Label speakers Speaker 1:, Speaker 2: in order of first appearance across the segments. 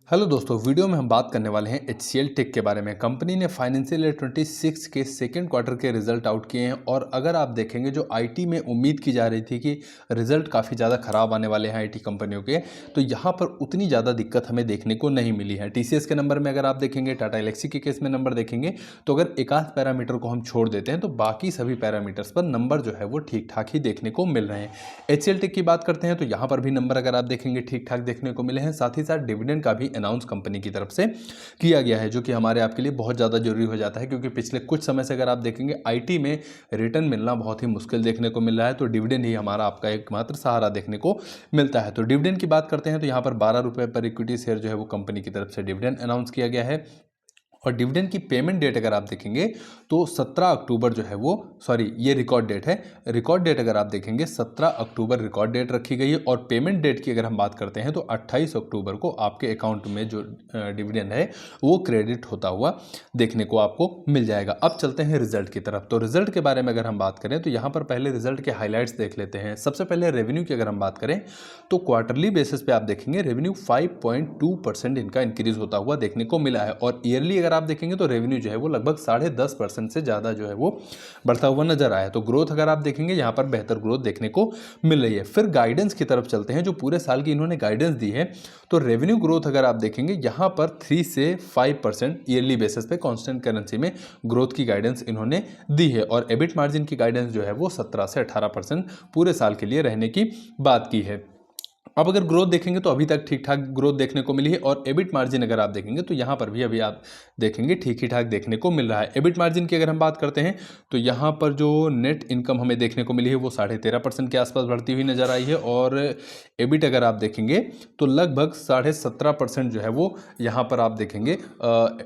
Speaker 1: Hello दोस्तों, video में हम बात करने वाले हैं HCL टेक के बारे में। कंपनी ने फाइनेंशियल ईयर 26 के सेकंड क्वार्टर के रिजल्ट आउट किए हैं और अगर आप देखेंगे जो आईटी में उम्मीद की जा रही थी कि रिजल्ट काफ़ी ज़्यादा ख़राब आने वाले हैं आईटी कंपनियों के, तो यहाँ पर उतनी ज़्यादा दिक्कत हमें देखने को नहीं मिली है। TCS के नंबर में अगर आप देखेंगे, टाटा एलेक्सी के केस में नंबर देखेंगे, तो अगर एक आध पैरामीटर को हम छोड़ देते हैं तो बाकी सभी पैरामीटर्स पर नंबर जो है वो ठीक ठाक ही देखने को मिल रहे हैं। HCL टेक की बात करते हैं तो यहाँ पर भी नंबर अगर आप देखेंगे ठीक ठाक देखने को मिले हैं। साथ ही साथ डिविडेंड का भी अनाउंस कंपनी की तरफ से किया गया है, जो कि हमारे आपके लिए बहुत ज़्यादा जरूरी हो जाता है, क्योंकि पिछले कुछ समय से अगर आप देखेंगे आईटी में रिटर्न मिलना बहुत ही मुश्किल देखने को मिल रहा है। तो डिविडेंड ही हमारा आपका एकमात्र सहारा देखने को मिलता है। तो डिविडेंड की बात करते हैं तो यहाँ पर 12 रुपये पर इक्विटी शेयर जो है वो कंपनी की तरफ से डिविडेंड अनाउंस किया गया है। और डिविडेंड की पेमेंट डेट अगर आप देखेंगे तो 17 अक्टूबर जो है वो, सॉरी ये रिकॉर्ड डेट है, रिकॉर्ड डेट अगर आप देखेंगे 17 अक्टूबर रिकॉर्ड डेट रखी गई है। और पेमेंट डेट की अगर हम बात करते हैं तो 28 अक्टूबर को आपके अकाउंट में जो डिविडेंड है वो क्रेडिट होता हुआ देखने को आपको मिल जाएगा। अब चलते हैं रिजल्ट की तरफ। तो रिजल्ट के बारे में अगर हम बात करें तो यहाँ पर पहले रिजल्ट के हाईलाइट्स देख लेते हैं। सबसे पहले रेवेन्यू की अगर हम बात करें तो क्वार्टरली बेसिस पे आप देखेंगे रेवेन्यू 5.2% इनका इंक्रीज होता हुआ देखने को मिला है। और ईयरली अगर आप देखेंगे तो रेवेन्यू जो है वो लगभग 10.5% से ज़्यादा जो है वो बढ़ता हुआ नजर आया। तो ग्रोथ अगर आप देखेंगे यहाँ पर बेहतर ग्रोथ देखने को मिल रही है। फिर गाइडेंस की तरफ चलते हैं, जो पूरे साल की इन्होंने गाइडेंस दी है। तो रेवेन्यू ग्रोथ अगर आप देखेंगे यहाँ पर 3 से 5% ईयरली बेसिस पे कांस्टेंट करेंसी में ग्रोथ की गाइडेंस इन्होंने दी है। और एबिट मार्जिन की गाइडेंस जो है वो 17 से 18% पूरे साल के लिए रहने की बात की है। अब अगर ग्रोथ देखेंगे तो अभी तक ठीक ठाक ग्रोथ देखने को मिली है। और एबिट मार्जिन अगर आप देखेंगे तो यहाँ पर भी अभी आप देखेंगे ठीक ही ठाक देखने को मिल रहा है। एबिट मार्जिन की अगर हम बात करते हैं तो यहाँ पर जो नेट इनकम हमें देखने को मिली है वो 13.5% के आसपास बढ़ती हुई नजर आई है। और एबिट अगर आप देखेंगे तो लगभग 17.5% जो है वो यहाँ पर आप देखेंगे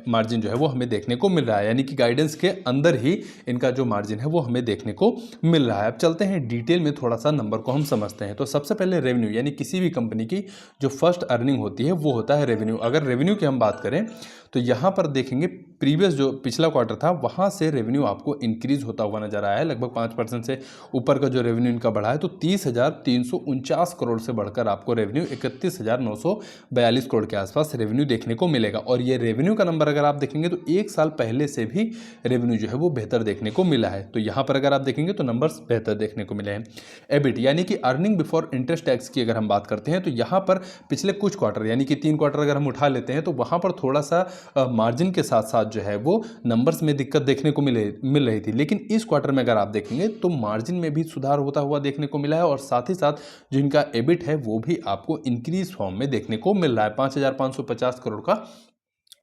Speaker 1: मार्जिन जो है वो हमें देखने को मिल रहा है, यानी कि गाइडेंस के अंदर ही इनका जो मार्जिन है वो हमें देखने को मिल रहा है। अब चलते हैं डिटेल में, थोड़ा सा नंबर को हम समझते हैं। तो सबसे पहले रेवेन्यू, यानी किसी भी कंपनी की जो फर्स्ट अर्निंग होती है वो होता है रेवेन्यू। अगर रेवेन्यू की हम बात करें तो यहाँ पर देखेंगे प्रीवियस जो पिछला क्वार्टर था वहाँ से रेवेन्यू आपको इंक्रीज होता हुआ नजर आया है। लगभग 5% से ऊपर का जो रेवेन्यू इनका बढ़ा है। तो 30,349 करोड़ से बढ़कर आपको रेवेन्यू 31,942 करोड़ के आसपास रेवेन्यू देखने को मिलेगा। और ये रेवेन्यू का नंबर अगर आप देखेंगे तो एक साल पहले से भी रेवेन्यू जो है वो बेहतर देखने को मिला है। तो यहाँ पर अगर आप देखेंगे तो नंबर्स बेहतर देखने को मिले हैं। एबिट यानी कि अर्निंग बिफोर इंटरेस्ट टैक्स की अगर हम बात करते हैं तो यहाँ पर पिछले कुछ क्वार्टर यानी कि 3 क्वार्टर अगर हम उठा लेते हैं तो वहाँ पर थोड़ा सा मार्जिन के साथ साथ जो है वो नंबर्स में दिक्कत देखने को मिल रही थी। लेकिन इस क्वार्टर में अगर आप देखेंगे तो मार्जिन में भी सुधार होता हुआ देखने को मिला है। और साथ ही साथ जो इनका एबिट है वो भी आपको इंक्रीज फॉर्म में देखने को मिल रहा है। 5,550 करोड़ का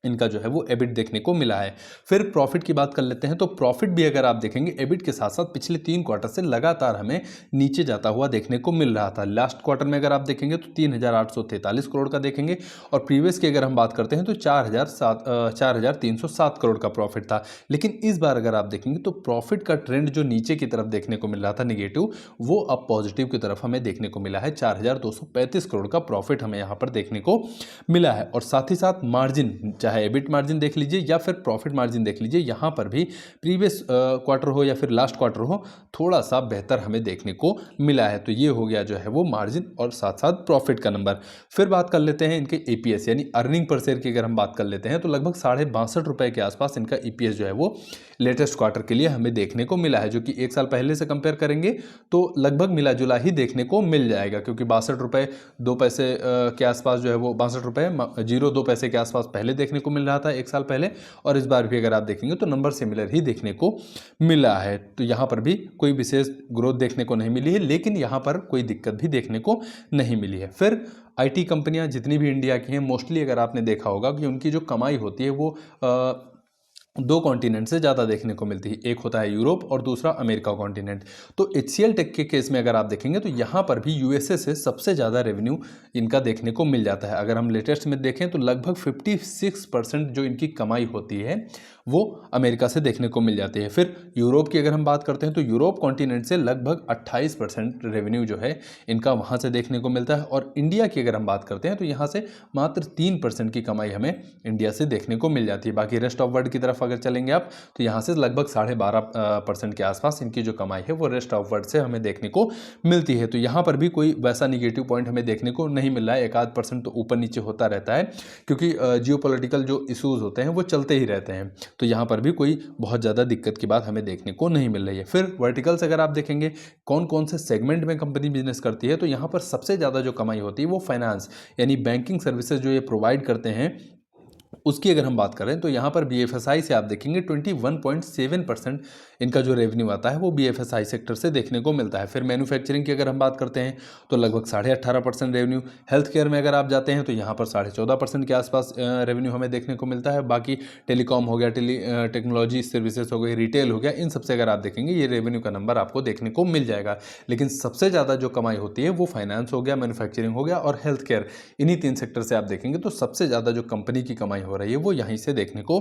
Speaker 1: इनका जो है वो एबिट देखने को मिला है। फिर प्रॉफिट की बात कर लेते हैं। तो प्रॉफिट भी अगर आप देखेंगे एबिट के साथ साथ पिछले 3 क्वार्टर से लगातार हमें नीचे जाता हुआ देखने को मिल रहा था। लास्ट क्वार्टर में अगर आप देखेंगे तो 3,843 करोड़ का देखेंगे। और प्रीवियस की अगर हम बात करते हैं तो 4,307 करोड़ का प्रॉफिट था। लेकिन इस बार अगर आप देखेंगे तो प्रॉफिट का ट्रेंड जो नीचे की तरफ देखने को मिल रहा था निगेटिव, वो अब पॉजिटिव की तरफ हमें देखने को मिला है। 4,235 करोड़ का प्रॉफिट हमें यहाँ पर देखने को मिला है। और साथ ही साथ मार्जिन, चाहे एबिट मार्जिन देख लीजिए या फिर प्रॉफिट मार्जिन देख लीजिए, यहाँ पर भी प्रीवियस क्वार्टर हो या फिर लास्ट क्वार्टर हो थोड़ा सा बेहतर हमें देखने को मिला है। तो ये हो गया जो है वो मार्जिन और साथ साथ प्रॉफिट का नंबर। फिर बात कर लेते हैं इनके ईपीएस यानी अर्निंग पर शेयर की अगर हम बात कर लेते हैं तो लगभग 62.5 रुपए के आसपास इनका ईपीएस जो है वो लेटेस्ट क्वार्टर के लिए हमें देखने को मिला है, जो कि एक साल पहले से कंपेयर करेंगे तो लगभग मिला जुला ही देखने को मिल जाएगा। क्योंकि 62 रुपये 2 पैसे के आसपास जो है वो 62 रुपये 0.2 पैसे के आसपास पहले देखने को मिल रहा था एक साल पहले। और इस बार भी अगर आप देखेंगे तो नंबर सिमिलर ही देखने को मिला है। तो यहाँ पर भी कोई विशेष ग्रोथ देखने को नहीं मिली है, लेकिन यहाँ पर कोई दिक्कत भी देखने को नहीं मिली है। फिर आईटी कंपनियां जितनी भी इंडिया की हैं मोस्टली अगर आपने देखा होगा कि उनकी जो कमाई होती है वो 2 कॉन्टिनेंट से ज़्यादा देखने को मिलती है। एक होता है यूरोप और दूसरा अमेरिका कॉन्टिनेंट। तो HCL टेक के केस में अगर आप देखेंगे तो यहाँ पर भी यूएसए से सबसे ज़्यादा रेवेन्यू इनका देखने को मिल जाता है। अगर हम लेटेस्ट में देखें तो लगभग 56% जो इनकी कमाई होती है वो अमेरिका से देखने को मिल जाती है। फिर यूरोप की अगर हम बात करते हैं तो यूरोप कॉन्टिनेंट से लगभग 28% रेवेन्यू जो है इनका वहाँ से देखने को मिलता है। और इंडिया की अगर हम बात करते हैं तो यहाँ से मात्र 3% की कमाई हमें इंडिया से देखने को मिल जाती है। बाकी रेस्ट ऑफ वर्ल्ड की तरफ अगर चलेंगे आप तो यहाँ से लगभग 12.5% के आसपास इनकी जो कमाई है वो रेस्ट ऑफ वर्ल्ड से हमें देखने को मिलती है। तो यहाँ पर भी कोई वैसा निगेटिव पॉइंट हमें देखने को नहीं मिल रहा है। 1-8% तो ऊपर नीचे होता रहता है क्योंकि जियोपॉलिटिकल जो इश्यूज होते हैं वो चलते ही रहते हैं। तो यहाँ पर भी कोई बहुत ज़्यादा दिक्कत की बात हमें देखने को नहीं मिल रही है। फिर वर्टिकल्स अगर आप देखेंगे कौन कौन से सेगमेंट में कंपनी बिजनेस करती है तो यहाँ पर सबसे ज़्यादा जो कमाई होती है वो फाइनेंस यानी बैंकिंग सर्विसेज जो ये प्रोवाइड करते हैं उसकी अगर हम बात करें तो यहाँ पर BFSI से आप देखेंगे 21.7% इनका जो रेवेन्यू आता है वो BFSI सेक्टर से देखने को मिलता है। फिर मैन्युफैक्चरिंग की अगर हम बात करते हैं तो लगभग 18.5% रेवेन्यू। हेल्थ केयर में अगर आप जाते हैं तो यहाँ पर 14.5% के आसपास रेवेन्यू हमें देखने को मिलता है। बाकी टेलीकॉम हो गया, टेक्नोलॉजी सर्विसेज हो गई, रिटेल हो गया, इन सबसे अगर आप देखेंगे ये रेवेन्यू का नंबर आपको देखने को मिल जाएगा। लेकिन सबसे ज़्यादा जो कमाई होती है वो फाइनेंस हो गया, मैन्युफैक्चरिंग हो गया और हेल्थ केयर, इन्हीं 3 सेक्टर से आप देखेंगे तो सबसे ज़्यादा जो कंपनी की कमाई हो रही है वो यहीं से देखने को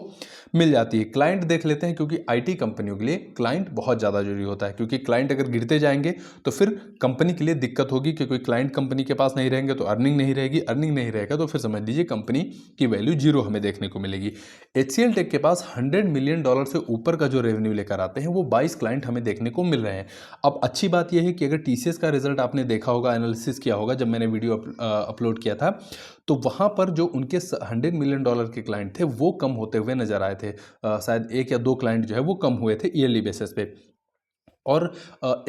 Speaker 1: मिल जाती है। क्लाइंट देख लेते हैं क्योंकि IT कंपनियों के लिए क्लाइंट बहुत ज़्यादा जरूरी होता है क्योंकि क्लाइंट अगर गिरते जाएंगे तो फिर कंपनी के लिए दिक्कत होगी क्योंकि क्लाइंट कंपनी के पास नहीं रहेंगे तो अर्निंग नहीं रहेगी, अर्निंग नहीं रहेगा तो फिर समझ लीजिए कंपनी की वैल्यू जीरो हमें देखने को मिलेगी। HCL टेक के पास $100 मिलियन से ऊपर का जो रेवेन्यू लेकर आते हैं वो 22 क्लाइंट हमें देखने को मिल रहे हैं। अब अच्छी बात यह है कि अगर TCS का रिजल्ट आपने देखा होगा, एनालिसिस किया होगा जब मैंने वीडियो अपलोड किया था तो वहाँ पर जो उनके $100 मिलियन के क्लाइंट थे वो कम होते हुए नजर आए थे। शायद 1 या 2 क्लाइंट जो है वो कम हुए थे ईयरली बेसिस पे। और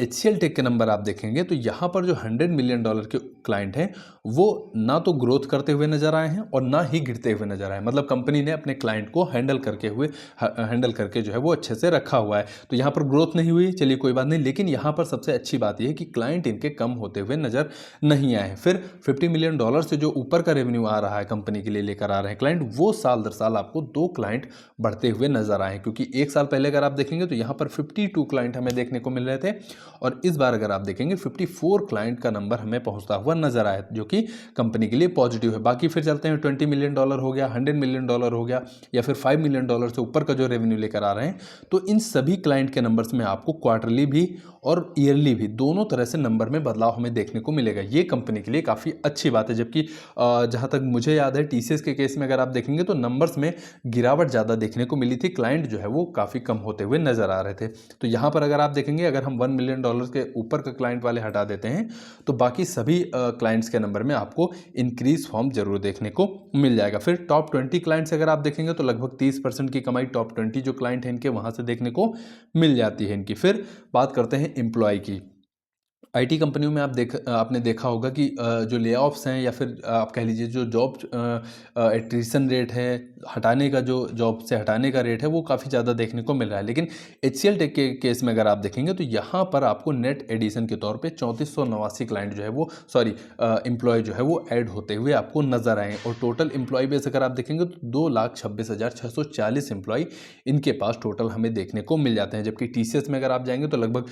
Speaker 1: HCL टेक के नंबर आप देखेंगे तो यहाँ पर जो $100 मिलियन के क्लाइंट हैं वो ना तो ग्रोथ करते हुए नजर आए हैं और ना ही गिरते हुए नजर आए। मतलब कंपनी ने अपने क्लाइंट को हैंडल करके जो है वो अच्छे से रखा हुआ है। तो यहाँ पर ग्रोथ नहीं हुई, चलिए कोई बात नहीं, लेकिन यहाँ पर सबसे अच्छी बात यह है कि क्लाइंट इनके कम होते हुए नजर नहीं आए। फिर $50 मिलियन से जो ऊपर का रेवेन्यू आ रहा है कंपनी के लिए लेकर आ रहे हैं क्लाइंट, वो साल दर साल आपको 2 क्लाइंट बढ़ते हुए नजर आए क्योंकि 1 साल पहले अगर आप देखेंगे तो यहाँ पर 52 क्लाइंट हमें देखने को मिल रहे थे और इस बार अगर आप देखेंगे 54 क्लाइंट का नंबर हमें पहुंचता हुआ नजर आया जो कि कंपनी के लिए पॉजिटिव है। बाकी फिर चलते हैं, $20 मिलियन हो गया, $100 मिलियन हो गया या फिर $5 मिलियन से ऊपर का जो रेवेन्यू लेकर आ रहे हैं तो इन सभी क्लाइंट के नंबर्स में आपको क्वार्टरली भी और ईयरली भी दोनों तरह से नंबर में बदलाव हमें देखने को मिलेगा। ये कंपनी के लिए काफ़ी अच्छी बात है। जबकि जहाँ तक मुझे याद है TCS के केस में अगर आप देखेंगे तो नंबर्स में गिरावट ज़्यादा देखने को मिली थी, क्लाइंट जो है वो काफ़ी कम होते हुए नजर आ रहे थे। तो यहाँ पर अगर आप देखेंगे अगर हम $1 मिलियन के ऊपर का क्लाइंट वाले हटा देते हैं तो बाकी सभी क्लाइंट्स के नंबर में आपको इंक्रीज फॉर्म जरूर देखने को मिल जाएगा। फिर टॉप 20 क्लाइंट्स अगर आप देखेंगे तो लगभग 30% की कमाई टॉप 20 जो क्लाइंट हैं इनके वहां से देखने को मिल जाती है इनकी। फिर बात करते हैं एम्प्लॉय की। IT कंपनियों में आपने देखा होगा कि जो ले ऑफ्स हैं या फिर आप कह लीजिए जो जॉब एट्रिशन रेट है, हटाने का जो जॉब से हटाने का रेट है वो काफ़ी ज़्यादा देखने को मिल रहा है। लेकिन HCL टेक के केस में अगर आप देखेंगे तो यहाँ पर आपको नेट एडिशन के तौर पे 3489 क्लाइंट जो है वो एम्प्लॉय जो है वो ऐड होते हुए आपको नजर आए और टोटल एम्प्लॉय बेस अगर आप देखेंगे तो 2,26,640 एम्प्लॉय इनके पास टोटल हमें देखने को मिल जाते हैं। जबकि TCS में अगर आप जाएंगे तो लगभग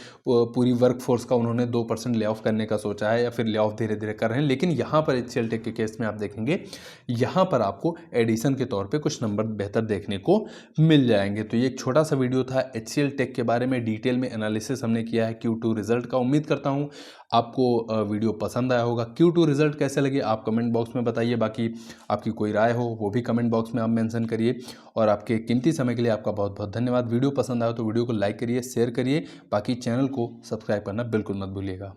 Speaker 1: पूरी वर्कफोर्स का उन्होंने 2% ले ऑफ करने का सोचा है या फिर ले ऑफ धीरे धीरे कर रहे हैं। लेकिन यहाँ पर HCL टेक के केस में आप देखेंगे यहाँ पर आपको एडिशन के तौर पे कुछ नंबर बेहतर देखने को मिल जाएंगे। तो ये एक छोटा सा वीडियो था HCL टेक के बारे में, डिटेल में एनालिसिस हमने किया है Q2 रिजल्ट का। उम्मीद करता हूँ आपको वीडियो पसंद आया होगा। Q2 रिजल्ट कैसे लगे आप कमेंट बॉक्स में बताइए। बाकी आपकी कोई राय हो वो भी कमेंट बॉक्स में आप मेंशन करिए। और आपके कीमती समय के लिए आपका बहुत बहुत धन्यवाद। वीडियो पसंद आया तो वीडियो को लाइक करिए, शेयर करिए। बाकी चैनल को सब्सक्राइब करना बिल्कुल मत भूलिएगा।